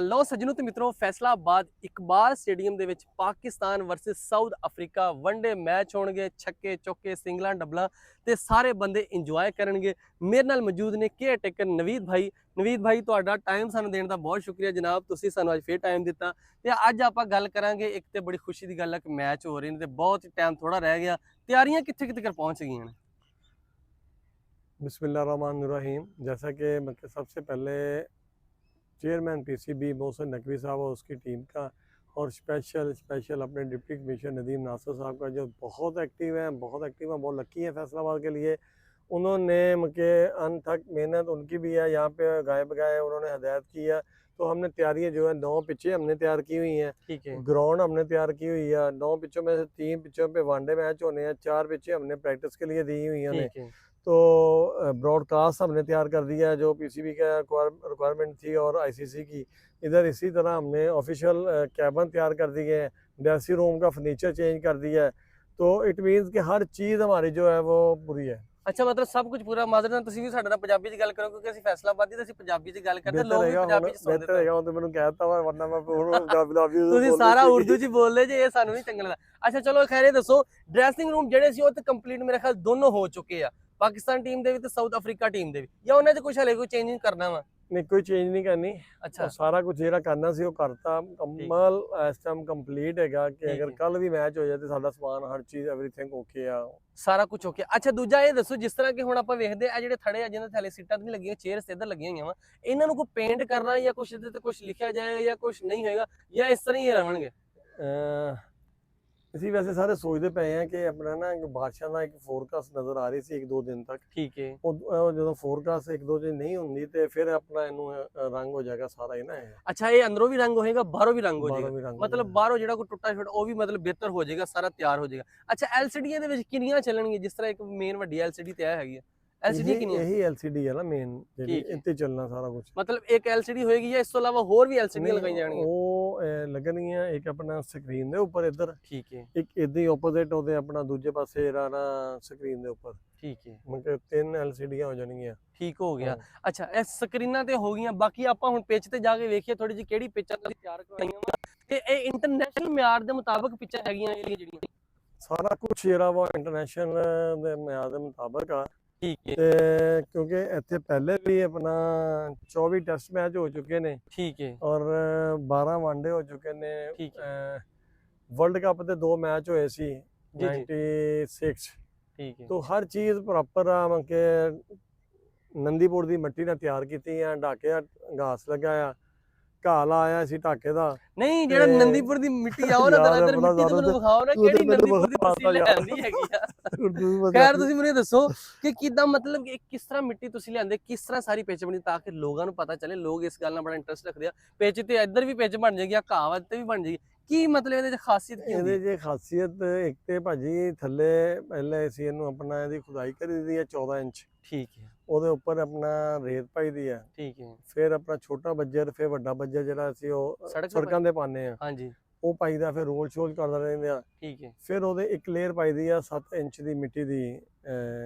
ਲਓ ਸੱਜਣੋ ਤੇ ਮਿੱਤਰੋ ਫੈਸਲਾਬਾਦ ਇਕਬਾਲ ਸਟੇਡੀਅਮ ਦੇ ਵਿੱਚ Pakistan versus south Africa one day match ਹੋਣਗੇ। ਛੱਕੇ ਚੌਕੇ ਸਿੰਗਲਾਂ ਡਬਲਾਂ ਤੇ ਸਾਰੇ ਬੰਦੇ ਇੰਜੋਏ ਕਰਨਗੇ। ਮੇਰੇ ਨਾਲ ਮੌਜੂਦ ਨੇ ਕੇਅਰ ਟੇਕਰ ਨਵੀਦ ਭਾਈ ਤੁਹਾਡਾ ਟਾਈਮ ਸਾਨੂੰ ਦੇਣ ਦਾ ਬਹੁਤ ਸ਼ੁਕਰੀਆ ਜਨਾਬ। ਤੁਸੀਂ ਸਾਨੂੰ ਅੱਜ ਫੇਰ ਟਾਈਮ ਦਿੱਤਾ ਤੇ ਅੱਜ ਆਪਾਂ ਗੱਲ ਕਰਾਂਗੇ। ਇੱਕ ਤੇ ਬੜੀ ਖੁਸ਼ੀ ਦੀ ਗੱਲ ਹੈ ਕਿ ਮੈਚ ਹੋ ਰਹੇ ਨੇ ਤੇ ਬਹੁਤ ਟਾਈਮ ਥੋੜਾ ਰਹਿ ਗਿਆ। ਤਿਆਰੀਆਂ ਕਿੱਥੇ ਕਿੱਥੇ ਪਹੁੰਚ ਗਈਆਂ ਨੇ? बिस्मिल्लाहिर्रहमानिर्रहीम। जैसा कि मतलब सबसे पहले चेयरमैन पीसीबी मोहसिन नकवी साहब और उसकी टीम का और स्पेशल अपने डिप्टी कमिश्नर नदीम नासर साहब का जो बहुत एक्टिव है, बहुत लकी है फैसलाबाद के लिए। उन्होंने के अंत तक मेहनत उनकी भी है। यहाँ पे गाय बगाए उन्होंने हदायत की है। तो हमने तैयारियाँ जो है 9 पिचें हमने तैयार की हुई हैं। ठीक है, ग्राउंड हमने तैयार की हुई है। 9 पिचों में से 3 पिचों पे वनडे मैच होने हैं, 4 पिचें हमने प्रैक्टिस के लिए दी हुई हैं उन्हें। ठीक है, तो ब्रॉडकास्ट हमने तैयार कर दिया है जो पीसीबी का रिक्वायरमेंट थी और आईसीसी की। इधर इसी तरह हमने ऑफिशियल कैबिन तैयार कर दिए हैं, ड्रेसिंग रूम का फर्नीचर चेंज कर दिया है। तो इट मीन्स कि हर चीज़ हमारी जो है वो पूरी है। ਅੱਛਾ ਮਤਲਬ ਸਭ ਕੁਝ ਪੂਰਾ ਮਾਜ਼ਰ ਨਾਲ ਤੁਸੀਂ ਵੀ ਸਾਡੇ ਨਾਲ ਪੰਜਾਬੀ 'ਚ ਗੱਲ ਕਰੋ ਕਿਉਂਕਿ ਅਸੀਂ ਫੈਸਲਾਬਾਦੀ ਤੇ ਅਸੀਂ ਪੰਜਾਬੀ 'ਚ ਗੱਲ ਕਰਦੇ ਲੋਕ ਵੀ ਪੰਜਾਬੀ 'ਚ ਸੁਣਦੇ बेहतर रहेगा तो मैंने कहता हुआ वरना मैं पंजाबी ਤੁਸੀਂ ਸਾਰਾ ਉਰਦੂ 'ਚ ਬੋਲਦੇ ਜੇ ਇਹ ਸਾਨੂੰ ਨਹੀਂ ਚੰਗਾ ਲੱਗਦਾ। ਅੱਛਾ ਚਲੋ ਖੈਰ ਇਹ ਦੱਸੋ ਡਰੈਸਿੰਗ ਰੂਮ ਜਿਹੜੇ ਸੀ ਉਹ ਤੇ ਕੰਪਲੀਟ ਮੇਰੇ ਖਿਆਲ ਦੋਨੋਂ ਹੋ ਚੁੱਕੇ ਆ, ਪਾਕਿਸਤਾਨ ਟੀਮ ਦੇ ਵੀ ਤੇ ਸਾਊਥ ਅਫਰੀਕਾ ਟੀਮ ਦੇ ਵੀ, ਜਾਂ ਉਹਨਾਂ 'ਚ ਕੁਝ ਹਲੇ ਕੋਈ ਚੇਂਜਿੰਗ ਕਰਨਾ ਵਾ? नहीं कोई चेंज नहीं करनी। ਅੱਛਾ सारा कुछ ਜਿਹੜਾ ਕਰਨਾ ਸੀ ਉਹ ਕਰਤਾ ਮੁਕੰਮਲ। ਇਸ ਟਾਈਮ ਕੰਪਲੀਟ ਹੈਗਾ ਕਿ ਅਗਰ ਕੱਲ ਵੀ ਮੈਚ ਹੋ ਜਾਏ ਤੇ ਸਾਡਾ ਸਮਾਨ ਹਰ ਚੀਜ਼ ਐਵਰੀਥਿੰਗ ਓਕੇ ਆ, ਸਾਰਾ ਕੁਝ ਓਕੇ। ਅੱਛਾ ਦੂਜਾ ਇਹ ਦੱਸੋ ਜਿਸ ਤਰ੍ਹਾਂ ਕਿ ਹੁਣ ਆਪਾਂ ਵੇਖਦੇ ਆ ਜਿਹੜੇ ਥੜੇ ਆ ਜਿਹਨਾਂ ਥੱਲੇ ਸੀਟਾਂ ਨਹੀਂ ਲੱਗੀਆਂ, ਚੇਅਰਸ ਇੱਧਰ ਲੱਗੀਆਂ ਹੋਈਆਂ ਵਾ, ਇਹਨਾਂ ਨੂੰ ਕੋਈ ਪੇਂਟ ਕਰਨਾ ਜਾਂ ਕੁਝ ਇਹਦੇ ਤੇ ਕੁਝ ਲਿਖਿਆ ਜਾਏਗਾ ਜਾਂ ਕੁਝ ਨਹੀਂ ਹੋਏਗਾ ਜਾਂ ਇਸ ਤਰ੍ਹਾਂ ਹੀ ਰਹਿਣਗੇ? ਅਸੀਂ ਵੈਸੇ ਸਾਰੇ ਸੋਚਦੇ ਪਏ ਆ ਕਿ ਆਪਣਾ ਨਾ ਬਾਰਿਸ਼ਾਂ ਦਾ ਇੱਕ ਫੋਰਕਾਸਟ ਨਜ਼ਰ ਆ ਰਹੀ ਸੀ 1-2 ਦਿਨ ਤੱਕ। ਠੀਕ ਹੈ, ਉਹ ਜਦੋਂ ਫੋਰਕਾਸਟ 1-2 ਦਿਨ ਨਹੀਂ ਹੁੰਦੀ ਤੇ ਫਿਰ ਆਪਣਾ ਇਹਨੂੰ ਰੰਗ ਹੋ ਜਾਏਗਾ ਸਾਰਾ ਹੀ ਨਾ। ਅੱਛਾ ਇਹ ਅੰਦਰੋਂ ਵੀ ਰੰਗ ਹੋਏਗਾ ਬਾਹਰੋਂ ਵੀ ਰੰਗ ਹੋ ਬਾਹਰੋਂ ਵੀ ਜਾਏਗਾ, ਰੰਗ ਹੋ ਮਤਲਬ ਬਾਹਰੋਂ ਜਿਹੜਾ ਕੋਈ ਟੁੱਟਾ ਛੋਟਾ ਉਹ ਵੀ ਮਤਲਬ ਬਿਹਤਰ ਹੋ ਜਾਏਗਾ, ਸਾਰਾ ਤਿਆਰ ਹੋ ਜਾਏਗਾ। ਅੱਛਾ ਐਲਸੀਡੀ ਦੇ ਵਿੱਚ ਕਿੰਨੀਆਂ ਚੱਲਣਗੀਆਂ? ਜਿਸ ਤਰ੍ਹਾਂ ਇੱਕ ਮੇਨ ਵੱਡੀ ਐਲਸੀਡੀ ਤੇ ਆ ਹੈਗੀ ਆ, ਐਲਸੀਡੀ ਕਿੰਨੀਆਂ? ਇਹੀ ਐਲਸੀਡੀ ਹੈ ਨਾ ਮੇਨ ਜਿਹੜੀ ਠੀਕ ਹੈ। ਇੱਥੇ ਚੱਲਣਾ ਸਾਰਾ ਕੁਝ। ਮਤਲਬ ਇੱਕ ਐਲਸੀਡੀ ਹੋਏਗੀ ਜਾਂ ਇਸ ਤੋਂ ਇਲਾਵਾ ਹੋਰ ਵੀ ਐਲਸੀਡੀਆਂ ਲਗਾਈਆਂ ਜਾਣਗੀਆਂ? ਉਹ ਲੱਗਣਗੀਆਂ ਇੱਕ ਆਪਣਾ ਸਕਰੀਨ ਦੇ ਉੱਪਰ ਇੱਧਰ, ਠੀਕ ਹੈ, ਇੱਕ ਇਦਾਂ ਹੀ ਆਪੋਜ਼ਿਟ ਉਹਦੇ ਆਪਣਾ ਦੂਜੇ ਪਾਸੇ ਜਿਹੜਾ ਨਾ ਸਕਰੀਨ ਦੇ ਉੱਪਰ। ਠੀਕ ਹੈ, ਮਤਲਬ 3 ਐਲਸੀਡੀਆਂ ਹੋ ਜਾਣਗੀਆਂ। ਠੀਕ ਹੋ ਗਿਆ। ਅੱਛਾ ਇਹ ਸਕਰੀਨਾਂ ਤੇ ਹੋ ਗਈਆਂ, ਬਾਕੀ ਆਪਾਂ ਹੁਣ ਪਿੱਚ ਤੇ ਜਾ ਕੇ ਵੇਖੀਏ ਥੋੜੀ ਜਿਹੀ ਕਿਹੜੀ ਪਿੱਚਾਂ ਤੁਸੀਂ ਤਿਆਰ ਕਰਵਾਈਆਂ ਵਾ ਤੇ ਇਹ ਇੰਟਰਨੈਸ਼ਨਲ ਮਿਆਰ ਦੇ ਮੁਤਾਬਕ ਪਿੱਚਾਂ ਹੈਗੀਆਂ ਜਿਹੜੀਆਂ? ਸਾਰਾ ਕੁਝ ਜਿਹੜਾ ਵਾ ਇੰਟਰਨੈਸ਼ਨਲ ਦੇ ਮਿਆਰ ਦੇ ਮੁਤਾਬਕ ਆ। ਠੀਕ ਹੈ, ਤੇ ਕਿਉਂਕਿ ਇੱਥੇ ਪਹਿਲੇ ਵੀ ਆਪਣਾ 24 ਟੈਸਟ ਮੈਚ ਹੋ ਚੁੱਕੇ ਨੇ ਠੀਕ ਹੈ, ਔਰ 12 ਵਨਡੇ ਹੋ ਚੁੱਕੇ ਨੇ। ਠੀਕ ਵਰਲਡ ਕੱਪ ਦੇ 2 ਮੈਚ ਹੋਏ ਸੀ ਜੀ ਜੀ 96। ਠੀਕ ਹੈ, तो हर चीज़ प्रॉपर आ के नंदीपुर ਦੀ ਮਿੱਟੀ ਨਾਲ ਤਿਆਰ ਕੀਤੀ ਆ। ਢਾਕੇ ਘਾਸ ਲਗਾਇਆ, ਘਾਹ ਲਾਇਆ ਸੀ ਢਾਕੇ ਦਾ। ਨਹੀਂ ਜਿਹੜਾ ਨੰਦੀਪੁਰ ਦੀ ਮਿੱਟੀ ਆ ਉਹ ਨਾ ਯਾਰ ਇਧਰ ਬੜਾ ਮਿੱਟੀ ਤੇ ਮੈਨੂੰ ਜ਼ਿਆਦਾ ਵਿਖਾਓ ਨਾ ਤੂੰ ਤੇ ਕਿਹੜੀ ਮੈਨੂੰ ਨੰਦੀਪੁਰ ਦੀ ਵਿਖਾ ਤੁਸੀਂ ਤਾ ਯਾਰ। ਲਿਆਂਦੀ ਹੈਗੀ ਆ। ਉਰਦੂ ਖੈਰ ਤੁਸੀਂ ਮੈਨੂੰ ਇਹ ਦੱਸੋ ਕਿ ਕਿਦਾਂ ਮਤਲਬ ਕਿ ਕਿਸ ਤਰ੍ਹਾਂ ਮਿੱਟੀ ਤੁਸੀਂ ਲਿਆਂਦੇ, ਕਿਸ ਤਰ੍ਹਾਂ ਸਾਰੀ ਪਿੱਚ ਬਣੀ ਤਾਂ ਕਿ ਲੋਕਾਂ ਨੂੰ ਪਤਾ ਚੱਲੇ, ਲੋਕ ਇਸ ਗੱਲ ਨਾਲ ਬੜਾ ਇੰਟਰਸਟ ਰੱਖਦੇ ਆ। ਪਿੱਚ ਤੇ ਇੱਧਰ ਵੀ ਪਿੱਚ ਬਣ ਜਾਏਗੀ, ਘਾਹ ਤੇ ਵੀ ਬਣ ਜਾਏਗੀ, ਕੀ ਮਤਲਬ ਇਹਦੇ ਚ ਖਾਸੀਅਤ ਕੀ ਹੁੰਦੀ? ਇਹਦੇ 'ਚ ਖਾਸੀਅਤ ਇੱਕ ਤੇ ਭਾਜੀ ਥੱਲੇ ਪਹਿਲੇ ਅਸੀਂ ਇਹਨੂੰ ਆਪਣਾ ਇਹਦੀ ਖੁਦਾਈ ਕਰੀ ਦੀ ਹੈ 14 ਇੰਚ। ਠੀਕ ਹੈ, ਉਹਦੇ ਉੱਪਰ ਆਪਣਾ ਰੇਤ ਪਾਈ ਦੀ ਹੈ। ਠੀਕ ਹੈ, ਫਿਰ ਆਪਣਾ ਛੋਟਾ ਬੱਜਰ, ਫਿਰ ਵੱਡਾ ਬੱਜਰ ਜਿਹੜਾ ਅਸੀਂ ਉਹ ਸੜਕ ਤੇ ਸੜਕਾਂ ਦੇ ਪਾਉਂਦੇ ਆ ਹਾਂਜੀ ਉਹ ਪਾਈਦਾ। ਫਿਰ ਰੋਲ ਸ਼ੋਲ ਕਰਦੇ ਰਹਿੰਦੇ ਆ। ਠੀਕ ਹੈ, ਫਿਰ ਉਹਦੇ ਇੱਕ ਲੇਅਰ ਪਾਈ ਦੀ ਆ 7 ਇੰਚ ਦੀ ਮਿੱਟੀ ਦੀ,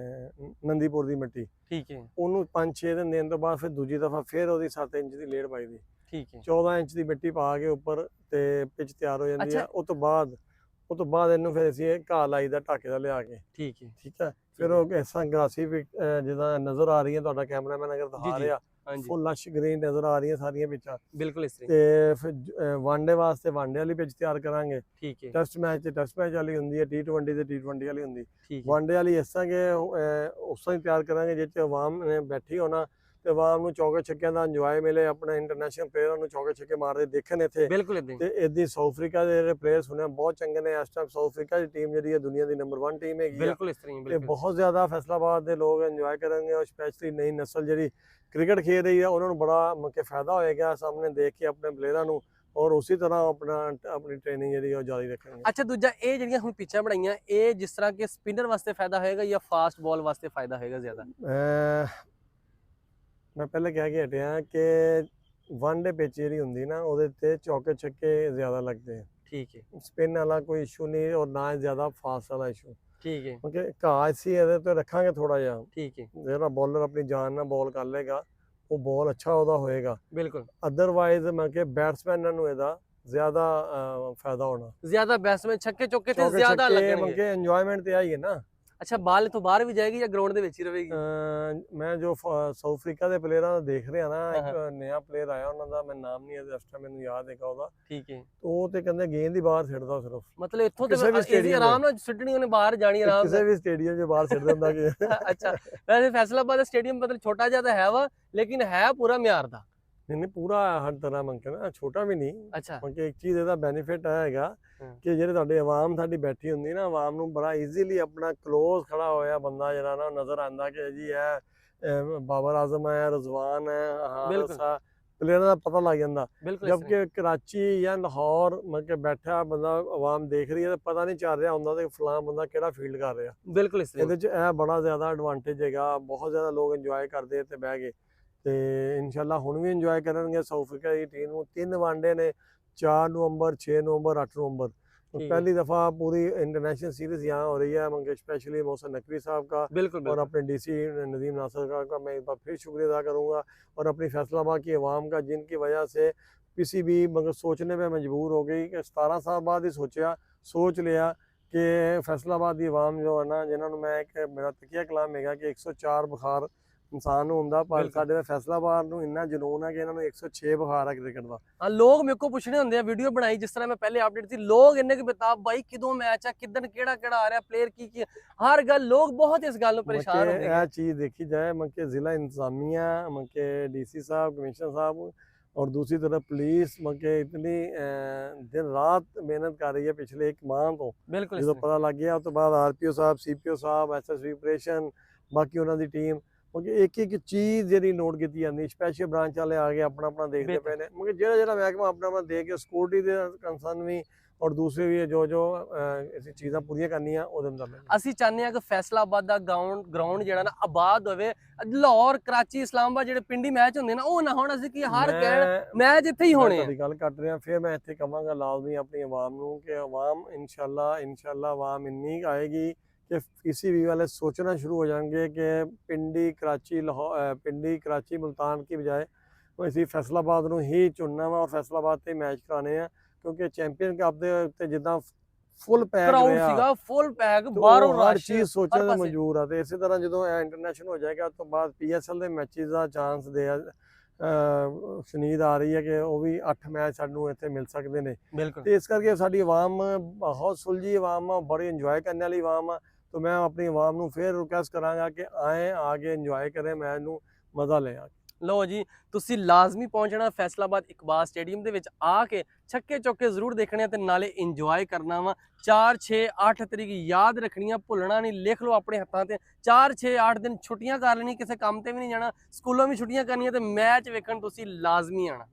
ਨੰਦੀਪੁਰ ਦੀ ਮਿੱਟੀ। ਠੀਕ ਹੈ, ਉਹਨੂੰ 5-6 ਦਿਨ ਦੇਣ ਤੋਂ ਬਾਅਦ ਫਿਰ ਦੂਜੀ ਦਫਾ ਫਿਰ ਉਹਦੀ 7 ਇੰਚ ਦੀ ਲੇਅਰ ਪਾਈ ਦੀ। ਠੀਕ ਹੈ, 14 ਇੰਚ ਦੀ ਮਿੱਟੀ ਪਾ ਕੇ ਉੱਪਰ ਤੇ ਪਿੱਚ ਤਿਆਰ ਹੋ ਜਾਂਦੀ ਅੱਛਾ। ਆ। ਉਹ ਤੋਂ ਬਾਅਦ ਇਹਨੂੰ ਫਿਰ ਅਸੀਂ ਇਹ ਘਾਹ ਲਾਈ ਦਾ ਢਾਕੇ ਦਾ ਲਿਆ ਕੇ। ਠੀਕ ਹੈ, ਠੀਕ ਹੈ। ਫਿਰ ਉਹ ਐਸਾ ਗਰਾਸੀ ਜਿੱਦਾਂ ਨਜ਼ਰ ਆ ਰਹੀ ਹੈ, ਤੁਹਾਡਾ ਕੈਮਰਾਮੈਨ ਅਗਰ ਦਿਖਾ ਜੀ, ਰਿਹਾ, ਹਾਂਜੀ ਫੁੱਲ ਲਸ਼ ਗ੍ਰੀਨ ਨਜ਼ਰ ਆ ਰਹੀਆਂ ਸਾਰੀਆਂ ਪਿੱਚਾਂ। ਬਿਲਕੁਲ ਇਸ ਤਰ੍ਹਾਂ। ਤੇ ਫਿਰ ਵਨਡੇ ਵਾਸਤੇ ਵਨਡੇ ਵਾਲੀ ਪਿੱਚ ਤਿਆਰ ਕਰਾਂਗੇ। ਠੀਕ ਹੈ, ਟੈਸਟ ਮੈਚ ਤੇ ਟੈਸਟ ਮੈਚ ਵਾਲੀ ਹੁੰਦੀ ਹੈ, T20 ਤੇ T20 ਵਾਲੀ ਹੁੰਦੀ। ਠੀਕ ਹੈ, ਵਨਡੇ ਵਾਲੀ ਇਸ ਤਰ੍ਹਾਂ ਕਿ ਉਸ ਤਰ੍ਹਾਂ ਹੀ ਤਿਆਰ ਕਰਾਂਗੇ ਜਿਸ 'ਚ ਆਵਾਮ ਨੇ ਬੈਠੀ ਹੋਣਾ ਤੇ ਆਵਾਮ ਨੂੰ ਚੌਕੇ ਛੱਕਿਆਂ ਦਾ ਇੰਜੋਏ ਮਿਲੇ, ਆਪਣੇ ਇੰਟਰਨੈਸ਼ਨਲ ਪਲੇਅਰਾਂ ਨੂੰ ਚੌਕੇ ਛੱਕੇ ਮਾਰਦੇ ਦੇਖਣ ਇੱਥੇ। ਬਿਲਕੁਲ ਇਦਾਂ ਤੇ ਇਹਦੀ ਸਾਊਥ ਅਫਰੀਕਾ ਦੇ ਜਿਹੜੇ ਪਲੇਅਰ ਸੁਣਿਆ ਬਹੁਤ ਚੰਗੇ ਨੇ। ਇਸ ਟਾਈਮ ਸਾਊਥ ਅਫਰੀਕਾ ਦੀ ਟੀਮ ਜਿਹੜੀ ਹੈ ਦੁਨੀਆ ਦੀ ਨੰਬਰ 1 ਟੀਮ ਹੈਗੀ ਆ। ਬਿਲਕੁਲ ਇਸ ਤਰ੍ਹਾਂ ਹੀ ਤੇ ਬਿਲਕੁਲ ਬਹੁਤ ਜ਼ਿਆਦਾ ਫੈਸਲਾਬਾਦ ਦੇ ਲੋਕ ਇੰਜੋਏ ਕਰਨਗੇ ਔਰ ਸਪੈਸ਼ਲੀ ਨਈ ਨਸਲ ਜਿਹੜੀ ਕ੍ਰਿਕਟ ਖੇਡ ਰਹੀ ਹੈ ਉਹਨਾਂ ਨੂੰ ਬੜਾ ਮਤਲਬ ਫਾਇਦਾ ਹੋਏਗਾ ਸਾਹਮਣੇ ਦੇਖ ਕੇ ਆਪਣੇ ਪਲੇਅਰਾਂ ਨੂੰ, ਔਰ ਉਸੇ ਤਰ੍ਹਾਂ ਆਪਣੀ ਟ੍ਰੇਨਿੰਗ ਜਿਹੜੀ ਉਹ ਜਾਰੀ ਰੱਖਣਗੇ। ਅੱਛਾ ਦੂਜਾ ਇਹ ਜਿਹੜੀਆਂ ਹੁਣ ਪਿੱਚਾਂ ਬਣਾਈਆਂ ਇਹ ਜਿਸ ਤਰ੍ਹਾਂ ਕਿ ਸਪਿਨਰ ਵਾਸਤੇ ਫਾਇਦਾ ਹੋਏਗਾ ਜਾਂ ਫਾਸਟ ਬਾਲ ਵਾਸਤੇ ਫਾਇਦਾ ਹੋਏਗਾ ਜ਼ਿਆਦਾ? ਮੈਂ ਪਹਿਲੇ ਕਹਿ ਕੇ ਹਟਿਆ ਕਿ ਵਨਡੇ ਪਿੱਚ ਜਿਹੜੀ ਹੁੰਦੀ ਨਾ ਉਹਦੇ ਤੇ ਚੌਕੇ ਛੱਕੇ ਜ਼ਿਆਦਾ ਲੱਗਦੇ ਆ। ਠੀਕ ਹੈ, ਸਪਿਨ ਵਾਲਾ ਕੋਈ ਇਸ਼ੂ ਨਹੀਂ ਔਰ ਨਾ ਜ਼ਿਆਦਾ ਫਾਸਟ ਵਾਲਾ ਇਸ਼ੂ। ਠੀਕ ਹੈ, ਕਿਉਂਕਿ ਘਾਹ ਅਸੀਂ ਇਹਦੇ ਤੇ ਰੱਖਾਂਗੇ ਥੋੜਾ ਜਿਹਾ, ਠੀਕ ਹੈ, ਜਿਹੜਾ ਬੋਲਰ ਆਪਣੀ ਜਾਨ ਨਾਲ ਬੋਲ ਕਰ ਲੇਗਾ ਉਹ ਬਾਲ ਅੱਛਾ ਉਹਦਾ ਹੋਏਗਾ। ਬਿਲਕੁਲ ਅਦਰਵਾਈਜ਼ ਮੈਂ ਕਿ ਬੈਟਸਮੈਨਾਂ ਨੂੰ ਇਹਦਾ ਜ਼ਿਆਦਾ ਫਾਇਦਾ ਹੋਣਾ। ਜ਼ਿਆਦਾ ਬੈਟਸਮੈਨ ਛੱਕੇ ਚੌਕੇ ਤੇ ਚੌਕੇ ਜ਼ਿਆਦਾ ਛੱਕੇ ਲੱਗਣਗੇ। ਮੈਂ ਕਿ ਇੰਜੋਇਮੈਂਟ ਤੇ ਆਈ ਹੈ ਨਾ। ਅੱਛਾ ਬਾਲ ਇਥੋਂ ਬਾਹਰ ਵੀ ਜਾਏਗੀ ਜਾਂ ਗਰਾਊਂਡ ਦੇ ਵਿੱਚ ਹੀ ਰਹੇਗੀ? ਮੈਂ ਜੋ ਸਾਊਥ ਅਫਰੀਕਾ ਦੇ ਪਲੇਅਰਾਂ ਦਾ ਦੇਖ ਰਿਹਾ ਨਾ, ਹਾਂ, ਇੱਕ ਹਾਂ। ਨਵਾਂ ਪਲੇਅਰ ਆਇਆ ਉਹਨਾਂ ਦਾ, ਮੈਂ ਨਾਮ ਨਹੀਂ ਇਸ ਟਾਈਮ ਮੈਨੂੰ ਯਾਦ ਹੈਗਾ ਉਹਦਾ। ਠੀਕ ਹੈ, ਉਹ ਤੇ ਕਹਿੰਦੇ ਗੇਂਦ ਹੀ ਬਾਹਰ ਸਿੱਟਦਾ ਸਿਰਫ, ਮਤਲਬ ਇੱਥੋਂ ਤੇ ਕਿਸੇ ਵੀ ਈਜ਼ੀ stadium ਆਰਾਮ ਨਾਲ ਸਿੱਟਣੀ ਉਹਨੇ ਬਾਹਰ ਜਾਣੀ ਆਰਾਮ ਕਿਸੇ ਨਾਲ। ਵੀ ਸਟੇਡੀਅਮ 'ਚ ਬਾਹਰ ਸਿੱਟ ਦਿੰਦਾ ਕਿ ਅੱਛਾ ਵੈਸੇ ਫੈਸਲਾਬਾਦ ਦਾ ਸਟੇਡੀਅਮ ਮਤਲਬ ਛੋਟਾ ਜਿਹਾ ਤਾਂ ਹੈ ਵਾ, ਲੇਕਿਨ ਹੈ ਪੂਰਾ ਮਿਆਰ ਦਾ। ਨਹੀਂ ਨਹੀਂ ਪੂਰਾ ਹਰ ਤਰ੍ਹਾਂ ਮੰਕੇ ਨਾ, ਛੋਟਾ ਵੀ ਨਹੀਂ। ਅੱਛਾ ਮੰਕੇ ਇੱਕ ਚੀਜ਼ ਇਹਦਾ ਬੈਨੀਫਿਟ ਹੈਗਾ ਹਾਂ। ਕਿ ਜਿਹੜੇ ਤੁਹਾਡੇ ਆਵਾਮ ਸਾਡੀ ਬੈਠੀ ਹੁੰਦੀ ਨਾ, ਆਵਾਮ ਨੂੰ ਬੜਾ ਈਜ਼ੀਲੀ ਆਪਣਾ ਕਲੋਜ਼ ਖੜਾ ਹੋਇਆ ਬੰਦਾ ਜਿਹੜਾ ਨਾ ਨਜ਼ਰ ਆਉਂਦਾ ਕਿ ਜੀ ਇਹ ਬਾਬਰ ਆਜ਼ਮ ਹੈ, ਰਜ਼ਵਾਨ ਹੈ, ਬਿਲਕੁਲ ਹਾਰਿਸ ਹੈ, ਪਲੇਅਰਾਂ ਦਾ ਪਤਾ ਲੱਗ ਜਾਂਦਾ। ਬਿਲकुल ਇਸ ਤਰ੍ਹਾਂ ਜਦਕਿ ਕਰਾਚੀ ਜਾਂ ਲਾਹੌਰ ਮੰਕੇ ਬੈਠਾ ਬੰਦਾ ਆਵਾਮ ਦੇਖ ਰਹੀ ਹੈ ਤਾਂ ਪਤਾ ਨਹੀਂ ਚੱਲ ਰਿਹਾ ਹੁੰਦਾ ਕਿ ਫਲਾਂ ਬੰਦਾ ਕਿਹੜਾ ਫੀਲਡ ਕਰ ਰਿਹਾ। ਬਿਲकुल ਇਸ ਤਰ੍ਹਾਂ ਇਹਦੇ 'ਚ ਇਹ ਬੜਾ ਜ਼ਿਆਦਾ ਐਡਵਾਂਟੇਜ ਹੈਗਾ, ਬਹੁਤ ਜ਼ਿਆਦਾ ਲੋਕ ਇੰਜੋਏ ਕਰਦੇ ਇੱਥੇ ਬਹਿ ਕੇ। ਤੇ ਇਨਸ਼ਾਅੱਲਾ ਹੁਣ ਵੀ ਇੰਜੋਏ ਕਰਨਗੇ। ਸਾਊਥ ਅਫਰੀਕਾ ਦੀ ਟੀਮ ਨੂੰ 3 ਵਾਂਡੇ ਨੇ, 4 ਨਵੰਬਰ, 6 ਨਵੰਬਰ, 8 नवंबर। तो ठीक है पहली दफ़ा पूरी इंटरनेशनल सीरीज़ यहाँ हो रही है, मगर स्पेशली मोहसिन नकवी साहब का बिल्कुल और बिल्कुल अपने डीसी नदीम नासर का मैं एक बार फिर शुक्रिया अदा करूँगा, और अपनी फैसलाबाद की आवाम का जिनकी वजह से पीसीबी मगर सोचने पे मजबूर हो गई कि 17 साल बाद ही सोच लिया कि फैसलाबाद की आवाम जो है ना, जिन्होंने मैं एक मेरा तकिया कलाम है कि 104 बुखार ਇਨਸਾਨ ਨੂੰ ਹੁੰਦਾ, ਪਰ ਬਿਲਕੁਲ। ਸਾਡੇ ਫੈਸਲਾਬਾਦ ਨੂੰ ਇੰਨਾ ਜਨੂਨ ਹੈ ਕਿ ਇਹਨਾਂ ਨੂੰ 106 ਬੁਖਾਰ ਹੈ ਕ੍ਰਿਕਟ ਦਾ। ਹਾਂ ਲੋਕ ਮੇਰੇ ਕੋ ਪੁੱਛਣੇ ਹੁੰਦੇ ਆ, ਵੀਡੀਓ ਬਣਾਈ ਜਿਸ ਤਰ੍ਹਾਂ ਮੈਂ ਪਹਿਲੇ ਅਪਡੇਟ ਸੀ, ਲੋਕ ਇੰਨੇ ਕਿ ਬਤਾਬ ਬਾਈ ਕਿਦੋਂ ਮੈਚ ਆ, ਕਿਦਨ ਕਿਹੜਾ ਕਿਹੜਾ ਆ ਰਿਹਾ, ਪਲੇਅਰ ਕੀ ਹਰ ਗੱਲ, ਲੋਕ ਬਹੁਤ ਇਸ ਗੱਲ ਨੂੰ ਪਰੇਸ਼ਾਨ ਹੁੰਦੇ ਇਹ ਚੀਜ਼ ਦੇਖੀ ਜਾਏ ਕਿ ਜ਼ਿਲ੍ਹਾ ਇੰਤਜ਼ਾमिया कि डीसी साहब, कमिश्नर साहब और दूसरी तरफ पुलिस कि इतनी दिन रात मेहनत कर रही है पिछले 1 माह तो। ਬਿਲकुਲ जो पता लग गया तो बाद RPO साहब, CPO साहब, SSB ਆਪਰੇਸ਼ਨ, ਬਾਕੀ ਉਹਨਾਂ ਦੀ ਟੀਮ ਕਿਉਂਕਿ ਇੱਕ ਚੀਜ਼ ਜਿਹੜੀ ਨੋਟ ਕੀਤੀ ਜਾਂਦੀ, ਸਪੈਸ਼ਲ ਬ੍ਰਾਂਚ ਵਾਲੇ ਆ ਕੇ ਆਪਣਾ ਆਪਣਾ ਦੇਖਦੇ ਪਏ ਨੇ, ਮਗਰ ਜਿਹੜਾ ਮਹਿਕਮਾ ਆਪਣਾ ਆਪਣਾ ਦੇਖ ਕੇ ਸਿਕਿਉਰਿਟੀ ਦੇ ਕੰਸਰਨ ਵੀ ਔਰ ਦੂਸਰੇ ਵੀ ਜੋ ਅਸੀਂ ਚੀਜ਼ਾਂ ਪੂਰੀਆਂ ਕਰਨੀਆਂ ਉਹਦੇ ਅੰਦਰ ਨੇ। ਅਸੀਂ ਚਾਹੁੰਦੇ ਹਾਂ ਕਿ ਫੈਸਲਾਬਾਦ ਦਾ ਗਰਾਊਂਡ ਜਿਹੜਾ ਨਾ ਆਬਾਦ ਹੋਵੇ। ਲਾਹੌਰ, ਕਰਾਚੀ, ਇਸਲਾਮਾਬਾਦ ਜਿਹੜੇ ਪਿੰਡੀ ਮੈਚ ਹੁੰਦੇ ਨਾ ਉਹ ਨਾ ਹੋਣ, ਅਸੀਂ ਕਿ ਹਰ ਕਹਿਣ ਮੈਚ ਇੱਥੇ ਹੀ ਹੋਣੇ ਆ। ਤੁਹਾਡੀ ਗੱਲ ਕੱਟ ਰਿਹਾ, ਫਿਰ ਮੈਂ ਇੱਥੇ ਕਹਾਂਗਾ ਲਾਜ਼ਮੀ ਆਪਣੀ ਆਵਾਮ ਨੂੰ ਕਿ ਆਵਾਮ ਇਨਸ਼ਾਅੱਲਾ ਆਵਾਮ ਇੰਨੀ ਆਏਗੀ कि पीसीबी वाले सोचना शुरू हो जाएंगे कि पिंडी कराची मुल्तान की बजाय इसी फैसलाबाद ਨੂੰ ਹੀ ਚੁਣਨਾ ਵਾ ਔਰ ਫੈਸਲਾਬਾਦ ਤੇ ਮੈਚ ਕਰਾਣੇ ਆ, ਕਿਉਂਕਿ ਚੈਂਪੀਅਨ ਕੱਪ ਦੇ ਉੱਤੇ ਜਿੱਦਾਂ ਫੁੱਲ ਪੈਕ ਕਰਾਊਡ ਰਿਹਾ ਸੀਗਾ, ਫੁੱਲ ਪੈਕ, ਬਾਹਰੋਂ ਹਰ ਰਸ਼ ਚੀਜ਼ ਸੋਚਣ ਦੇ ਪਾਸੇ। ਮਨਜ਼ੂਰ ਆ। ਤੇ ਇਸੇ ਤਰ੍ਹਾਂ ਜਦੋਂ ਇਹ ਇੰਟਰਨੈਸ਼ਨਲ ਹੋ ਜਾਏਗਾ ਉਸ ਤੋਂ ਬਾਅਦ PSL ਦੇ ਮੈਚਿਸ ਦਾ ਚਾਂਸ ਦੇ ਸ਼ਨੀਦ ਆ ਰਹੀ ਹੈ ਕਿ ਉਹ ਵੀ 8 ਮੈਚ ਸਾਨੂੰ ਇੱਥੇ ਮਿਲ ਸਕਦੇ ਨੇ। ਬਿਲਕੁਲ ਤੇ ਇਸ ਕਰਕੇ ਸਾਡੀ ਆਵਾਮ ਬਹੁਤ ਸੁਲਝੀ ਆਵਾਮ ਆ, ਬੜੀ ਇੰਜੋਏ ਕਰਨ ਵਾਲੀ ਆਵਾਮ ਆ। तो मैं अपनी आवाम ਨੂੰ ਫਿਰ ਰਿਕੁਐਸਟ ਕਰਾਂਗਾ ਕਿ ਆਏ, ਆ ਕੇ ਇੰਜੋਏ ਕਰੇ, ਮੈਚ ਨੂੰ ਮਜ਼ਾ ਲੈ ਆ। ਲਓ ਜੀ ਤੁਸੀਂ ਲਾਜ਼ਮੀ ਪਹੁੰਚਣਾ ਫੈਸਲਾਬਾਦ ਇਕਬਾਲ ਸਟੇਡੀਅਮ ਦੇ ਵਿੱਚ, ਆ ਕੇ ਛੱਕੇ ਚੌਕੇ ਜ਼ਰੂਰ ਦੇਖਣੇ ਤੇ ਨਾਲੇ ਇੰਜੋਏ ਕਰਨਾ ਵਾ। 4, 6, 8 ਤਰੀਕ ਯਾਦ ਰੱਖਣੀਆਂ, ਭੁੱਲਣਾ ਨਹੀਂ, ਲਿਖ ਲਓ ਆਪਣੇ ਹੱਥਾਂ ਤੇ। 4, 6, 8 ਦਿਨ ਛੁੱਟੀਆਂ ਕਰ ਲੈਣੀ, ਕਿਸੇ ਕੰਮ ਤੇ ਵੀ ਨਹੀਂ ਜਾਣਾ, ਸਕੂਲੋਂ ਵੀ ਛੁੱਟੀਆਂ ਕਰਨੀਆਂ ਤੇ ਮੈਚ ਵੇਖਣ ਤੁਸੀਂ ਲਾਜ਼ਮੀ ਆਣਾ।